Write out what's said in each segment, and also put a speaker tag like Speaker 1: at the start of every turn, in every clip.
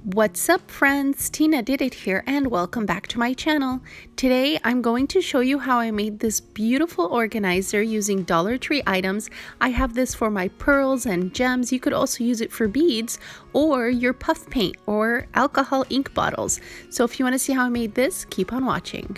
Speaker 1: What's up friends, Tina did it here and welcome back to my channel. Today I'm going to show you how I made this beautiful organizer using Dollar Tree items. I have this for my pearls and gems. You could also use it for beads or your puff paint or alcohol ink bottles. So if you want to see how I made this, keep on watching.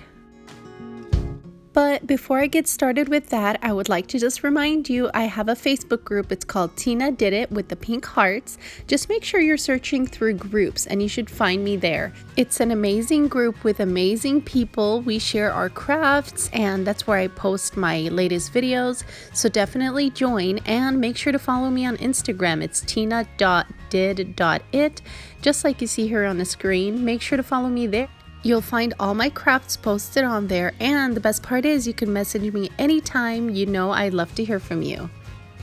Speaker 1: But before I get started with that, I would like to just remind you I have a Facebook group. It's called Tina Did It with the pink hearts. Just make sure you're searching through groups and you should find me there. It's an amazing group with amazing people. We share our crafts and that's where I post my latest videos. So definitely join and make sure to follow me on Instagram. It's tina.did.it. Just like you see here on the screen, make sure to follow me there. You'll find all my crafts posted on there, and the best part is you can message me anytime. You know I'd love to hear from you.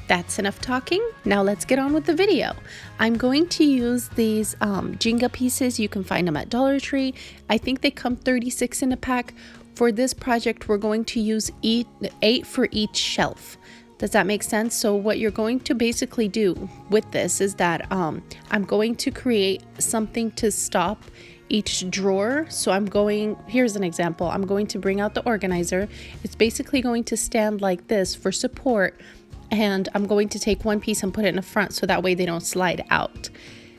Speaker 1: That's enough talking. Now let's get on with the video. I'm going to use these Jenga pieces. You can find them at Dollar Tree. I think they come 36 in a pack. For this project, we're going to use 8 for each shelf. Does that make sense? So what you're going to basically do with this is that I'm going to create something to stop each drawer. So here's an example. I'm going to bring out the organizer. It's basically going to stand like this for support, and I'm going to take one piece and put it in the front so that way they don't slide out.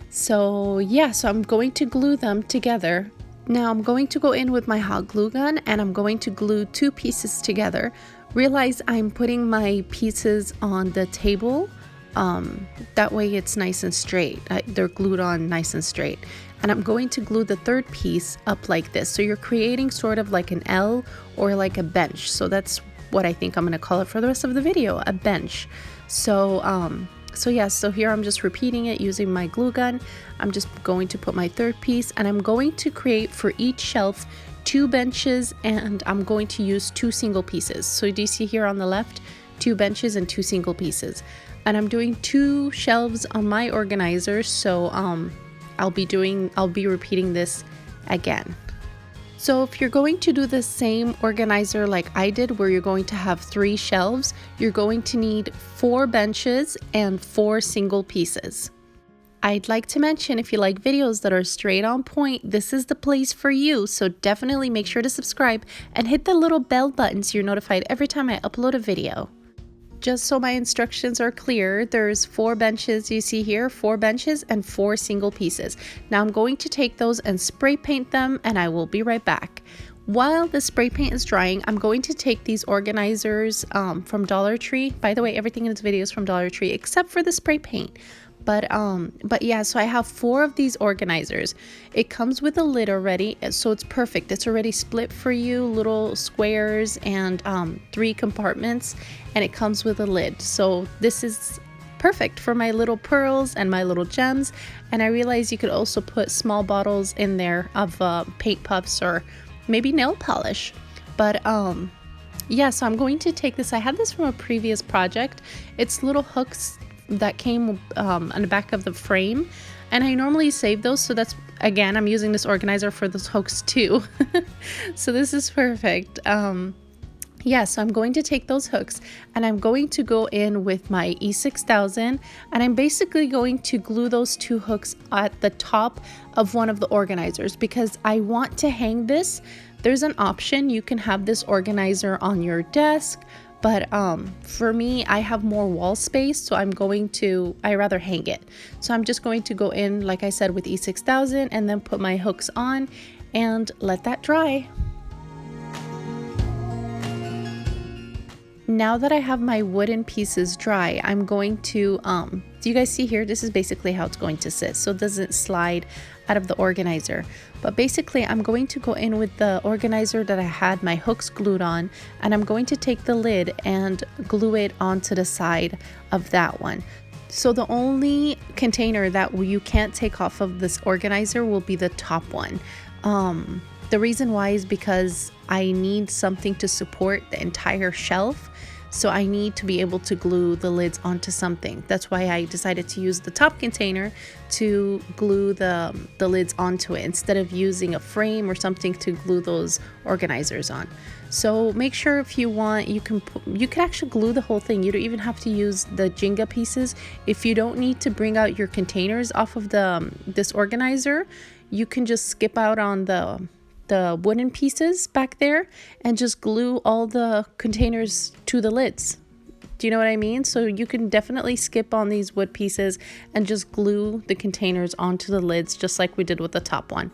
Speaker 1: So yeah, so I'm going to glue them together. Now I'm going to go in with my hot glue gun and I'm going to glue 2 pieces together. Realize I'm putting my pieces on the table. That way it's nice and straight. They're glued on nice and straight. And I'm going to glue the 3rd piece up like this. So you're creating sort of like an L or like a bench. So that's what I think I'm going to call it for the rest of the video, a bench. So here I'm just repeating it using my glue gun. I'm just going to put my 3rd piece and I'm going to create for each shelf 2 benches, and I'm going to use 2 single pieces. So do you see here on the left, 2 benches and 2 single pieces. And I'm doing 2 shelves on my organizer. So I'll be repeating this again. So if you're going to do the same organizer like I did, where you're going to have 3 shelves, you're going to need 4 benches and 4 single pieces. I'd like to mention, if you like videos that are straight on point, this is the place for you. So definitely make sure to subscribe and hit the little bell button so you're notified every time I upload a video. Just so my instructions are clear, there's 4 benches you see here, 4 benches and 4 single pieces. Now I'm going to take those and spray paint them, and I will be right back. While the spray paint is drying, I'm going to take these organizers from Dollar Tree. By the way, everything in this video is from Dollar Tree except for the spray paint. But yeah, so I have 4 of these organizers. It comes with a lid already, so it's perfect. It's already split for you, little squares and 3 compartments, and it comes with a lid. So this is perfect for my little pearls and my little gems. And I realized you could also put small bottles in there of paint puffs or maybe nail polish. But yeah, so I'm going to take this. I had this from a previous project. It's little hooks that came on the back of the frame, and I normally save those, so that's, again, I'm using this organizer for those hooks too. So this is perfect. Yeah, so I'm going to take those hooks and I'm going to go in with my E6000, and I'm basically going to glue those 2 hooks at the top of one of the organizers because I want to hang this. There's an option, you can have this organizer on your desk, but for me, I have more wall space, so I rather hang it. So I'm just going to go in, like I said, with E6000 and then put my hooks on and let that dry. Now that I have my wooden pieces dry, I'm going to, do you guys see here? This is basically how it's going to sit, so it doesn't slide out of the organizer. But basically, I'm going to go in with the organizer that I had my hooks glued on, and I'm going to take the lid and glue it onto the side of that one. So the only container that you can't take off of this organizer will be the top one. The reason why is because I need something to support the entire shelf. So I need to be able to glue the lids onto something. That's why I decided to use the top container to glue the lids onto it instead of using a frame or something to glue those organizers on. So make sure if you want, you can actually glue the whole thing. You don't even have to use the Jenga pieces. If you don't need to bring out your containers off of this organizer, you can just skip out on the wooden pieces back there and just glue all the containers to the lids. Do you know what I mean? So you can definitely skip on these wood pieces and just glue the containers onto the lids, just like we did with the top one.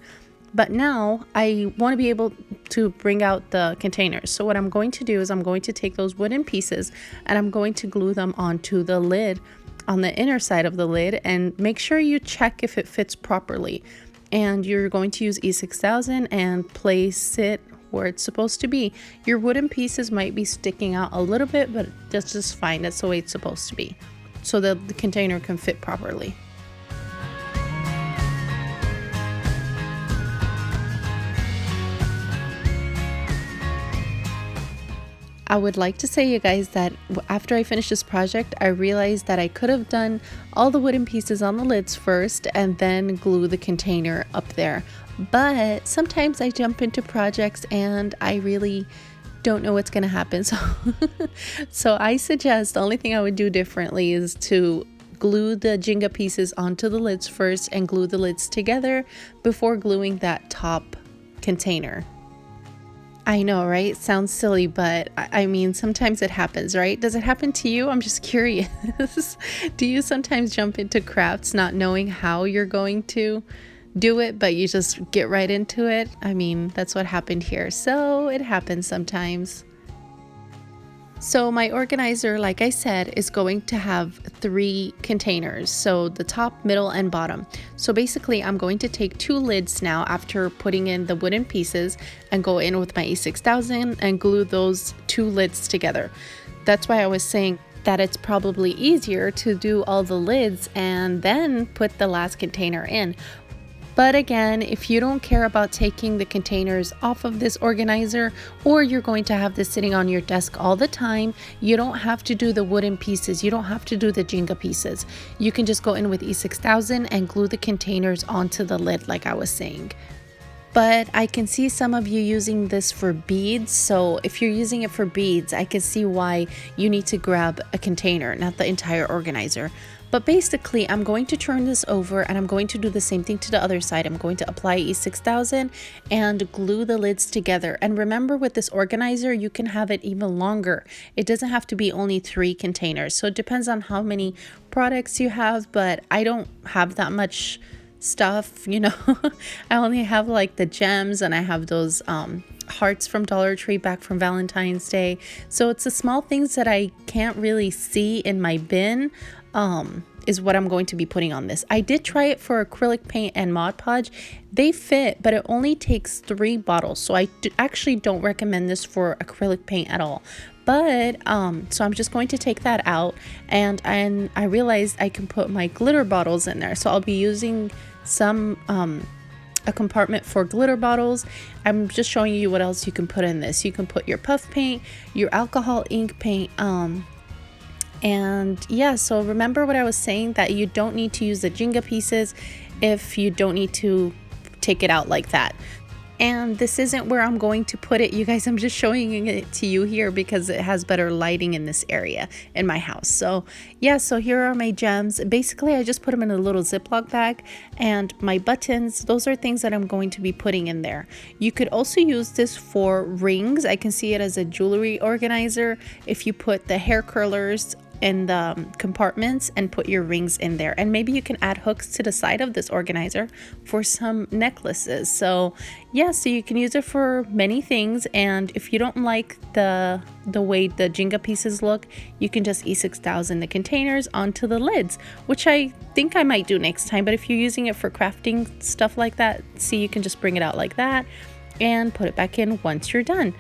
Speaker 1: But now I want to be able to bring out the containers. So what I'm going to do is I'm going to take those wooden pieces and I'm going to glue them onto the lid, on the inner side of the lid, and make sure you check if it fits properly. And you're going to use E6000 and place it where it's supposed to be. Your wooden pieces might be sticking out a little bit, but that's just fine. That's the way it's supposed to be, so that the container can fit properly. I would like to say, you guys, that after I finished this project, I realized that I could have done all the wooden pieces on the lids first and then glue the container up there. But sometimes I jump into projects and I really don't know what's going to happen. So I suggest the only thing I would do differently is to glue the Jenga pieces onto the lids first and glue the lids together before gluing that top container. I know, right? Sounds silly, but I mean, sometimes it happens, right? Does it happen to you? I'm just curious. Do you sometimes jump into crafts not knowing how you're going to do it, but you just get right into it? I mean, that's what happened here. So it happens sometimes. So my organizer, like I said, is going to have 3 containers. So the top, middle, and bottom. So basically I'm going to take 2 lids now after putting in the wooden pieces and go in with my E6000 and glue those 2 lids together. That's why I was saying that it's probably easier to do all the lids and then put the last container in. But again, if you don't care about taking the containers off of this organizer, or you're going to have this sitting on your desk all the time, you don't have to do the wooden pieces. You don't have to do the Jenga pieces. You can just go in with E6000 and glue the containers onto the lid like I was saying. But I can see some of you using this for beads. So if you're using it for beads, I can see why you need to grab a container, not the entire organizer. But basically, I'm going to turn this over and I'm going to do the same thing to the other side. I'm going to apply E6000 and glue the lids together. And remember, with this organizer, you can have it even longer. It doesn't have to be only 3 containers. So it depends on how many products you have, but I don't have that much stuff, you know. I only have like the gems, and I have those hearts from Dollar Tree back from Valentine's Day. So it's the small things that I can't really see in my bin is what I'm going to be putting on this. I did try it for acrylic paint and Mod Podge. They fit, but it only takes 3 bottles. So I actually don't recommend this for acrylic paint at all. But so I'm just going to take that out, and I realized I can put my glitter bottles in there. So I'll be using some a compartment for glitter bottles. I'm just showing you what else you can put in this. You can put your puff paint, your alcohol ink paint, and yeah, so remember what I was saying, that you don't need to use the Jenga pieces if you don't need to take it out like that. And this isn't where I'm going to put it, you guys. I'm just showing it to you here because it has better lighting in this area in my house. So yeah, so here are my gems. Basically, I just put them in a little Ziploc bag, and my buttons, those are things that I'm going to be putting in there. You could also use this for rings. I can see it as a jewelry organizer if you put the hair curlers in the compartments and put your rings in there. And maybe you can add hooks to the side of this organizer for some necklaces. So yeah, so you can use it for many things. And if you don't like the way the Jenga pieces look, you can just E6000 the containers onto the lids, which I think I might do next time. But if you're using it for crafting stuff like that, see, you can just bring it out like that and put it back in once you're done.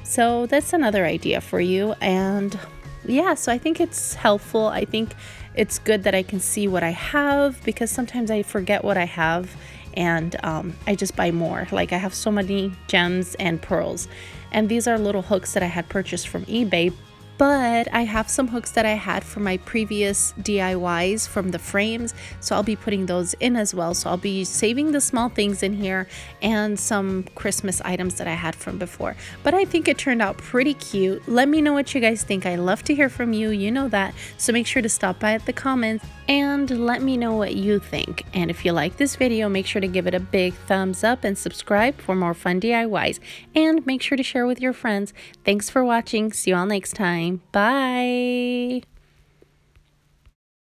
Speaker 1: So that's another idea for you. And yeah, so I think it's helpful. I think it's good that I can see what I have, because sometimes I forget what I have, and I just buy more. Like, I have so many gems and pearls, and these are little hooks that I had purchased from eBay, But I have some hooks that I had from my previous DIYs from the frames, so I'll be putting those in as well. So I'll be saving the small things in here and some Christmas items that I had from before. But I think it turned out pretty cute. Let me know what you guys think. I love to hear from you, you know that. So make sure to stop by at the comments and let me know what you think. And if you like this video, make sure to give it a big thumbs up and subscribe for more fun DIYs. And make sure to share with your friends. Thanks for watching. See you all next time. Bye.